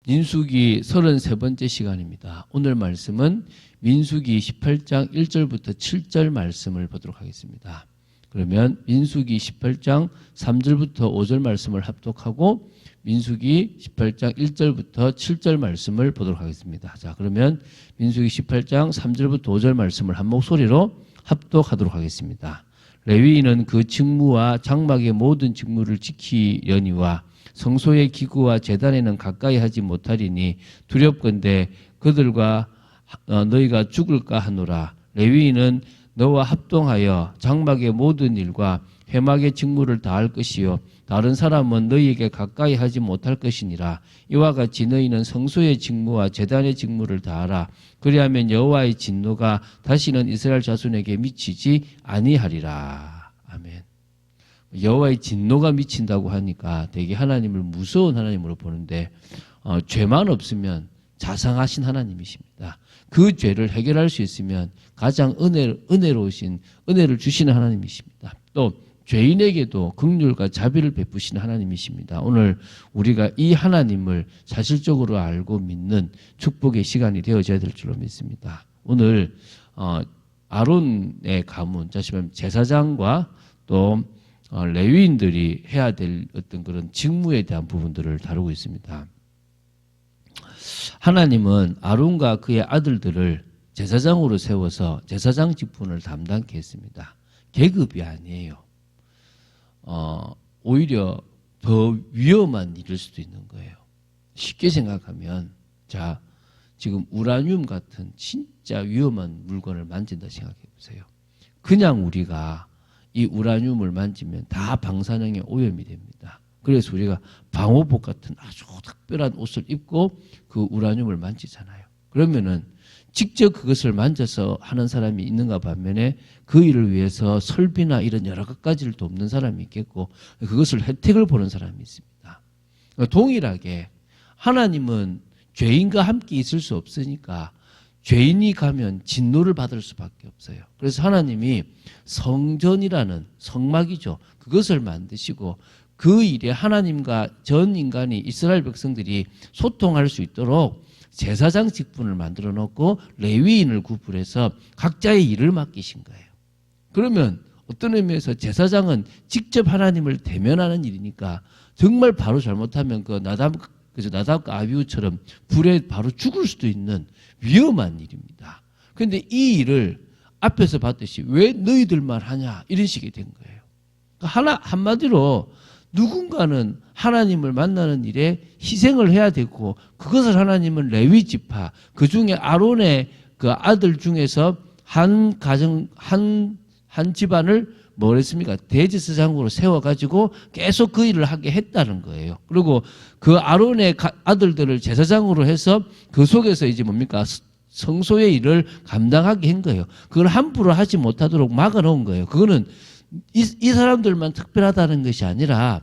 민수기 33번째 시간입니다. 오늘 말씀은 민수기 18장 1절부터 7절 말씀을 보도록 하겠습니다. 그러면 민수기 18장 3절부터 5절 말씀을 합독하고 민수기 18장 1절부터 7절 말씀을 보도록 하겠습니다. 자, 그러면 민수기 18장 3절부터 5절 말씀을 한 목소리로 합독하도록 하겠습니다. 레위인은 그 직무와 장막의 모든 직무를 지키려니와 성소의 기구와 제단에는 가까이 하지 못하리니 두렵건대 그들과 너희가 죽을까 하노라. 레위인은 너와 합동하여 장막의 모든 일과 회막의 직무를 다할 것이요 다른 사람은 너희에게 가까이 하지 못할 것이니라. 이와 같이 너희는 성소의 직무와 제단의 직무를 다하라. 그리하면 여호와의 진노가 다시는 이스라엘 자손에게 미치지 아니하리라. 아멘. 여호와의 진노가 미친다고 하니까 되게 하나님을 무서운 하나님으로 보는데 죄만 없으면 자상하신 하나님이십니다. 그 죄를 해결할 수 있으면 가장 은혜로우신 은혜를 주시는 하나님이십니다. 또 죄인에게도 긍휼과 자비를 베푸시는 하나님이십니다. 오늘 우리가 이 하나님을 사실적으로 알고 믿는 축복의 시간이 되어져야 될 줄로 믿습니다. 오늘 아론의 가문, 제사장과 또 레위인들이 해야 될 어떤 그런 직무에 대한 부분들을 다루고 있습니다. 하나님은 아론과 그의 아들들을 제사장으로 세워서 제사장 직분을 담당케 했습니다. 계급이 아니에요. 오히려 더 위험한 일일 수도 있는 거예요. 쉽게 생각하면 자, 지금 우라늄 같은 진짜 위험한 물건을 만진다 생각해 보세요. 그냥 우리가 이 우라늄을 만지면 다 방사능에 오염이 됩니다. 그래서 우리가 방호복 같은 아주 특별한 옷을 입고 그 우라늄을 만지잖아요. 그러면은 직접 그것을 만져서 하는 사람이 있는가 반면에 그 일을 위해서 설비나 이런 여러 가지를 돕는 사람이 있겠고 그것을 혜택을 보는 사람이 있습니다. 동일하게 하나님은 죄인과 함께 있을 수 없으니까 죄인이 가면 진노를 받을 수밖에 없어요. 그래서 하나님이 성전이라는 성막이죠. 그것을 만드시고 그 일에 하나님과 전 인간이 이스라엘 백성들이 소통할 수 있도록 제사장 직분을 만들어 놓고 레위인을 구분해서 각자의 일을 맡기신 거예요. 그러면 어떤 의미에서 제사장은 직접 하나님을 대면하는 일이니까 정말 바로 잘못하면 그래서 나답과 아비후처럼 불에 바로 죽을 수도 있는 위험한 일입니다. 그런데 이 일을 앞에서 봤듯이 왜 너희들만 하냐 이런 식이 된 거예요. 한마디로 누군가는 하나님을 만나는 일에 희생을 해야 되고 그것을 하나님은 레위 지파 그 중에 아론의 그 아들 중에서 한 가정 한 집안을 뭐랬습니까? 대제사장으로 세워가지고 계속 그 일을 하게 했다는 거예요. 그리고 그 아론의 아들들을 제사장으로 해서 그 속에서 이제 뭡니까? 성소의 일을 감당하게 한 거예요. 그걸 함부로 하지 못하도록 막아놓은 거예요. 그거는 이 사람들만 특별하다는 것이 아니라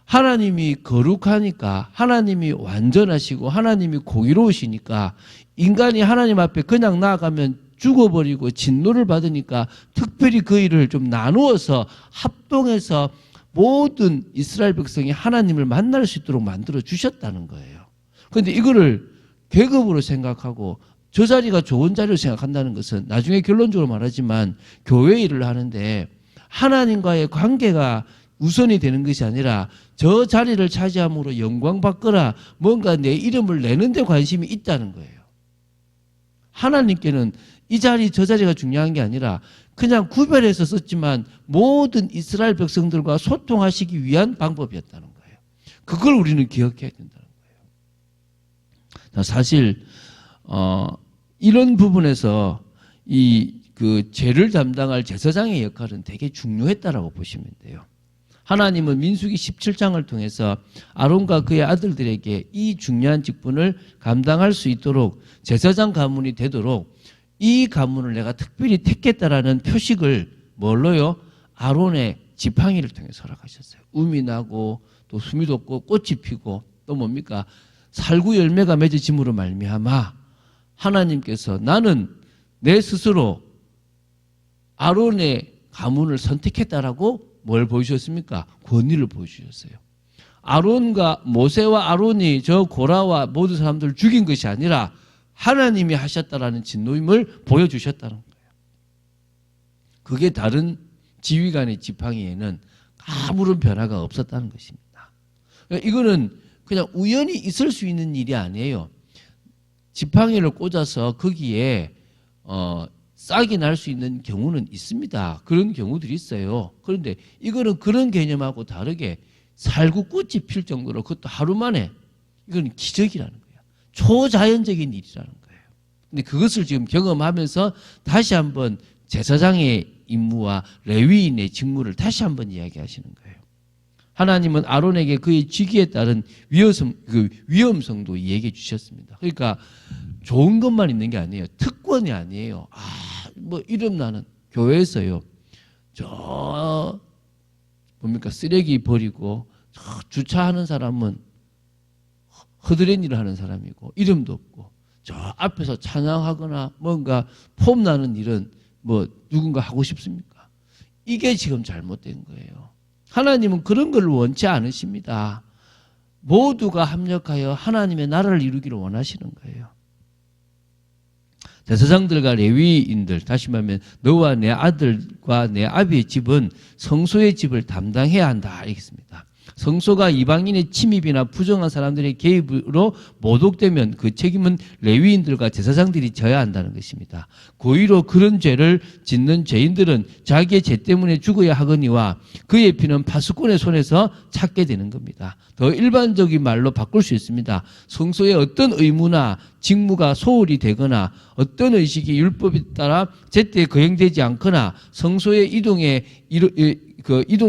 하나님이 거룩하니까 하나님이 완전하시고 하나님이 공의로우시니까 인간이 하나님 앞에 그냥 나아가면 죽어버리고 진노를 받으니까 특별히 그 일을 좀 나누어서 합동해서 모든 이스라엘 백성이 하나님을 만날 수 있도록 만들어 주셨다는 거예요. 그런데 이거를 계급으로 생각하고 저 자리가 좋은 자리로 생각한다는 것은 나중에 결론적으로 말하지만 교회 일을 하는데 하나님과의 관계가 우선이 되는 것이 아니라 저 자리를 차지함으로 영광 받거나 뭔가 내 이름을 내는 데 관심이 있다는 거예요. 하나님께는 이 자리 저 자리가 중요한 게 아니라 그냥 구별해서 썼지만 모든 이스라엘 백성들과 소통하시기 위한 방법이었다는 거예요. 그걸 우리는 기억해야 된다는 거예요. 사실 이런 부분에서 그 죄를 담당할 제사장의 역할은 되게 중요했다라고 보시면 돼요. 하나님은 민수기 17장을 통해서 아론과 그의 아들들에게 이 중요한 직분을 감당할 수 있도록 제사장 가문이 되도록 이 가문을 내가 특별히 택했다라는 표식을 뭘로요? 아론의 지팡이를 통해서 허락하셨어요. um이 나고 또 숨이 돋고 꽃이 피고 또 뭡니까? 살구 열매가 맺어짐으로 말미암아 하나님께서 나는 내 스스로 아론의 가문을 선택했다라고 뭘 보여주셨습니까? 권위를 보여주셨어요. 아론과 모세와 아론이 저 고라와 모든 사람들을 죽인 것이 아니라 하나님이 하셨다라는 진노임을 보여주셨다는 거예요. 그게 다른 지휘관의 지팡이에는 아무런 변화가 없었다는 것입니다. 이거는 그냥 우연히 있을 수 있는 일이 아니에요. 지팡이를 꽂아서 거기에 싹이 날 수 있는 경우는 있습니다. 그런 경우들이 있어요. 그런데 이거는 그런 개념하고 다르게 살구꽃이 필 정도로 그것도 하루 만에 이건 기적이라는 거예요. 초자연적인 일이라는 거예요. 근데 그것을 지금 경험하면서 다시 한번 제사장의 임무와 레위인의 직무를 다시 한번 이야기하시는 거예요. 하나님은 아론에게 그의 직위에 따른 위험성도 얘기해 주셨습니다. 그러니까 좋은 것만 있는 게 아니에요. 특권이 아니에요. 뭐 이름 나는 교회에서요. 저 뭡니까 쓰레기 버리고 저 주차하는 사람은 허드렛 일을 하는 사람이고 이름도 없고 저 앞에서 찬양하거나 뭔가 폼 나는 일은 뭐 누군가 하고 싶습니까? 이게 지금 잘못된 거예요. 하나님은 그런 걸 원치 않으십니다. 모두가 합력하여 하나님의 나라를 이루기를 원하시는 거예요. 제사장들과 레위인들, 다시 말하면 너와 내 아들과 내 아비의 집은 성소의 집을 담당해야 한다 이겠습니다. 성소가 이방인의 침입이나 부정한 사람들의 개입으로 모독되면 그 책임은 레위인들과 제사장들이 져야 한다는 것입니다. 고의로 그런 죄를 짓는 죄인들은 자기의 죄 때문에 죽어야 하거니와 그의 피는 파수꾼의 손에서 찾게 되는 겁니다. 더 일반적인 말로 바꿀 수 있습니다. 성소의 어떤 의무나 직무가 소홀히 되거나 어떤 의식이 율법에 따라 제때 거행되지 않거나 성소의 이동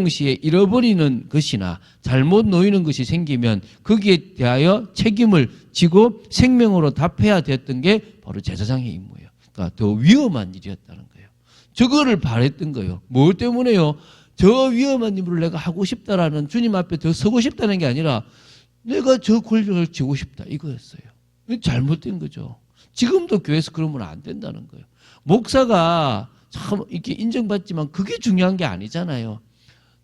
시에 잃어버리는 것이나 잘못 놓이는 것이 생기면 거기에 대하여 책임을 지고 생명으로 답해야 되었던 게 바로 제사장의 임무예요. 그러니까 더 위험한 일이었다는 거예요. 저거를 바랬던 거예요. 뭐 때문에요? 저 위험한 임무를 내가 하고 싶다라는 주님 앞에 더 서고 싶다는 게 아니라 내가 저 권력을 쥐고 싶다 이거였어요. 잘못된 거죠. 지금도 교회에서 그러면 안 된다는 거예요. 목사가 참 이렇게 인정받지만 그게 중요한 게 아니잖아요.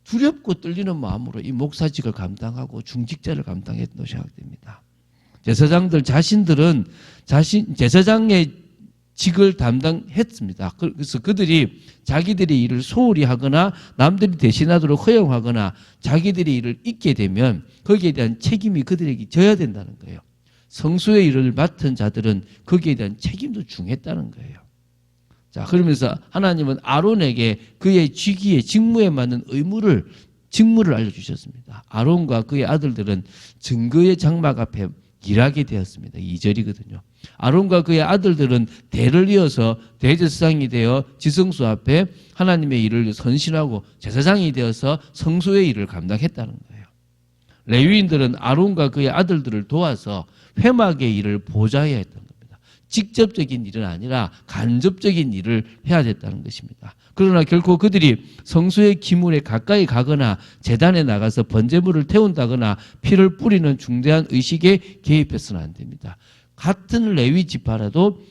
두렵고 떨리는 마음으로 이 목사직을 감당하고 중직자를 감당했다고 생각됩니다. 제사장들 자신들은 제사장의 직을 담당했습니다. 그래서 그들이 자기들의 일을 소홀히 하거나 남들이 대신하도록 허용하거나 자기들의 일을 잊게 되면 거기에 대한 책임이 그들에게 져야 된다는 거예요. 성수의 일을 맡은 자들은 거기에 대한 책임도 중했다는 거예요. 자, 그러면서 하나님은 아론에게 그의 직위에 직무에 맞는 직무를 알려주셨습니다. 아론과 그의 아들들은 증거의 장막 앞에 일하게 되었습니다. 2절이거든요. 아론과 그의 아들들은 대를 이어서 대제사장이 되어 지성소 앞에 하나님의 일을 선신하고 제사장이 되어서 성소의 일을 감당했다는 거예요. 레위인들은 아론과 그의 아들들을 도와서 회막의 일을 보좌해야 했던 겁니다. 직접적인 일은 아니라 간접적인 일을 해야 됐다는 것입니다. 그러나 결코 그들이 성소의 기물에 가까이 가거나 제단에 나가서 번제물을 태운다거나 피를 뿌리는 중대한 의식에 개입해서는 안 됩니다. 같은 레위 지파라도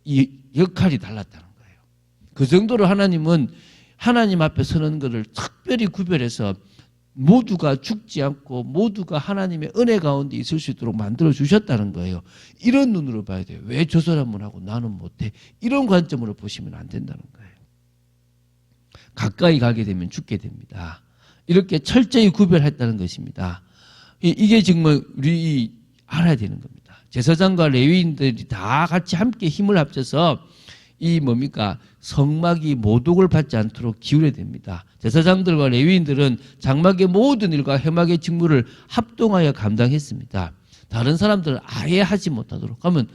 이 역할이 달랐다는 거예요. 그 정도로 하나님은 하나님 앞에 서는 것을 특별히 구별해서 모두가 죽지 않고 모두가 하나님의 은혜 가운데 있을 수 있도록 만들어 주셨다는 거예요. 이런 눈으로 봐야 돼요. 왜 저 사람은 하고 나는 못해? 이런 관점으로 보시면 안 된다는 거예요. 가까이 가게 되면 죽게 됩니다. 이렇게 철저히 구별했다는 것입니다. 이게 정말 우리 알아야 되는 겁니다. 제사장과 레위인들이 다 같이 함께 힘을 합쳐서 성막이 모독을 받지 않도록 기울여야 됩니다. 제사장들과 레위인들은 장막의 모든 일과 회막의 직무를 합동하여 감당했습니다. 다른 사람들은 아예 하지 못하도록 하면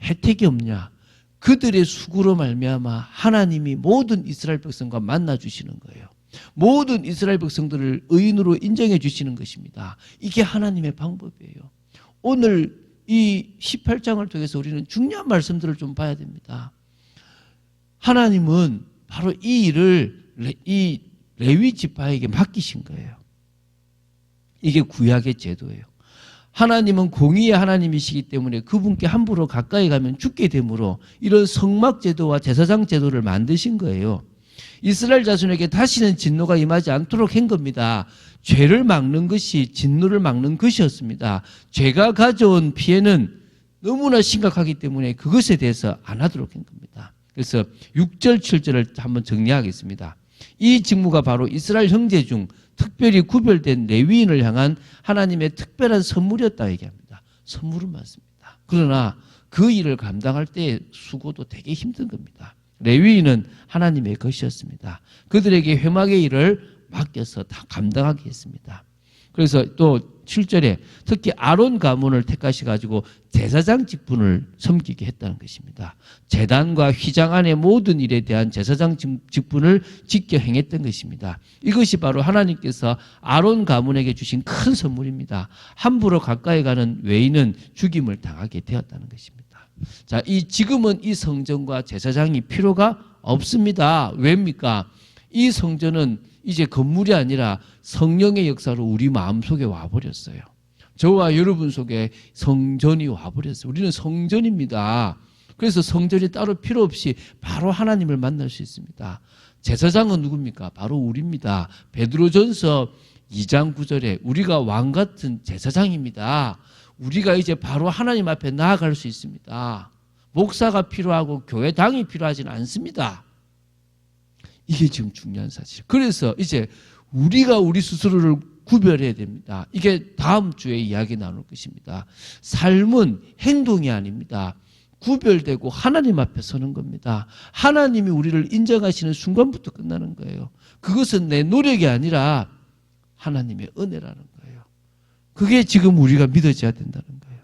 혜택이 없냐? 그들의 수고로 말미암아 하나님이 모든 이스라엘 백성과 만나 주시는 거예요. 모든 이스라엘 백성들을 의인으로 인정해 주시는 것입니다. 이게 하나님의 방법이에요. 오늘 이 18장을 통해서 우리는 중요한 말씀들을 좀 봐야 됩니다. 하나님은 바로 이 일을 이 레위 지파에게 맡기신 거예요. 이게 구약의 제도예요. 하나님은 공의의 하나님이시기 때문에 그분께 함부로 가까이 가면 죽게 되므로 이런 성막 제도와 제사장 제도를 만드신 거예요. 이스라엘 자손에게 다시는 진노가 임하지 않도록 한 겁니다. 죄를 막는 것이 진노를 막는 것이었습니다. 죄가 가져온 피해는 너무나 심각하기 때문에 그것에 대해서 안 하도록 한 겁니다. 그래서 6절, 7절을 한번 정리하겠습니다. 이 직무가 바로 이스라엘 형제 중 특별히 구별된 레위인을 향한 하나님의 특별한 선물이었다 얘기합니다. 선물은 맞습니다. 그러나 그 일을 감당할 때의 수고도 되게 힘든 겁니다. 레위인은 하나님의 것이었습니다. 그들에게 회막의 일을 맡겨서 다 감당하게 했습니다. 그래서 또 7절에 특히 아론 가문을 택하셔가지고 제사장 직분을 섬기게 했다는 것입니다. 제단과 휘장 안의 모든 일에 대한 제사장 직분을 지켜 행했던 것입니다. 이것이 바로 하나님께서 아론 가문에게 주신 큰 선물입니다. 함부로 가까이 가는 외인은 죽임을 당하게 되었다는 것입니다. 자, 지금은 이 성전과 제사장이 필요가 없습니다. 왜입니까? 이 성전은 이제 건물이 아니라 성령의 역사로 우리 마음속에 와버렸어요. 저와 여러분 속에 성전이 와버렸어요. 우리는 성전입니다. 그래서 성전이 따로 필요 없이 바로 하나님을 만날 수 있습니다. 제사장은 누굽니까? 바로 우리입니다. 베드로전서 2장 9절에 우리가 왕 같은 제사장입니다. 우리가 이제 바로 하나님 앞에 나아갈 수 있습니다. 목사가 필요하고 교회당이 필요하지는 않습니다. 이게 지금 중요한 사실. 그래서 이제 우리가 우리 스스로를 구별해야 됩니다. 이게 다음 주에 이야기 나눌 것입니다. 삶은 행동이 아닙니다. 구별되고 하나님 앞에 서는 겁니다. 하나님이 우리를 인정하시는 순간부터 끝나는 거예요. 그것은 내 노력이 아니라 하나님의 은혜라는 거예요. 그게 지금 우리가 믿어져야 된다는 거예요.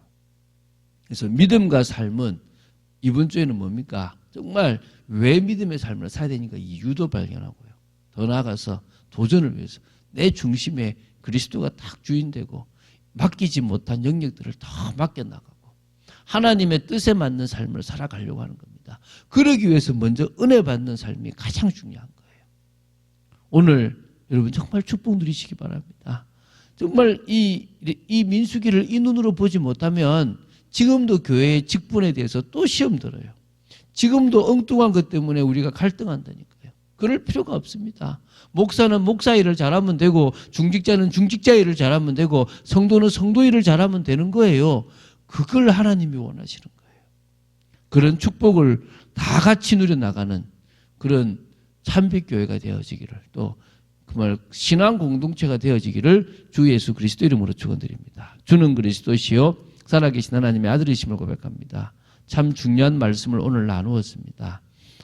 그래서 믿음과 삶은 이번 주에는 뭡니까? 정말 왜 믿음의 삶을 살아야 되니까 이유도 발견하고요. 더 나아가서 도전을 위해서 내 중심에 그리스도가 딱 주인되고 맡기지 못한 영역들을 더 맡겨나가고 하나님의 뜻에 맞는 삶을 살아가려고 하는 겁니다. 그러기 위해서 먼저 은혜 받는 삶이 가장 중요한 거예요. 오늘 여러분 정말 축복 누리시기 바랍니다. 정말 이 민수기를 이 눈으로 보지 못하면 지금도 교회의 직분에 대해서 또 시험 들어요. 지금도 엉뚱한 것 때문에 우리가 갈등한다니까요. 그럴 필요가 없습니다. 목사는 목사 일을 잘하면 되고 중직자는 중직자 일을 잘하면 되고 성도는 성도 일을 잘하면 되는 거예요. 그걸 하나님이 원하시는 거예요. 그런 축복을 다 같이 누려나가는 그런 참빛교회가 되어지기를 또 정말 신앙 공동체가 되어지기를 주 예수 그리스도 이름으로 축원드립니다. 주는 그리스도시요 살아계신 하나님의 아들이심을 고백합니다. 참 중요한 말씀을 오늘 나누었습니다.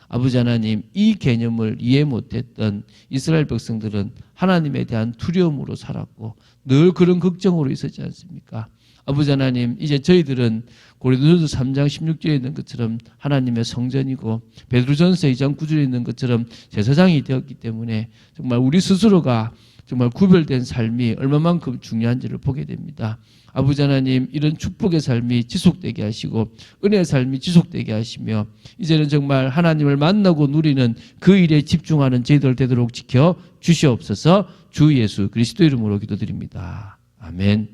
아버지 하나님, 이 개념을 이해 못했던 이스라엘 백성들은 하나님에 대한 두려움으로 살았고 늘 그런 걱정으로 있었지 않습니까? 아버지 하나님, 이제 저희들은 고린도전서 3장 16절에 있는 것처럼 하나님의 성전이고 베드로전서 2장 9절에 있는 것처럼 제사장이 되었기 때문에 정말 우리 스스로가 정말 구별된 삶이 얼마만큼 중요한지를 보게 됩니다. 아버지 하나님, 이런 축복의 삶이 지속되게 하시고 은혜의 삶이 지속되게 하시며 이제는 정말 하나님을 만나고 누리는 그 일에 집중하는 저희들 되도록 지켜 주시옵소서. 주 예수 그리스도 이름으로 기도드립니다. 아멘.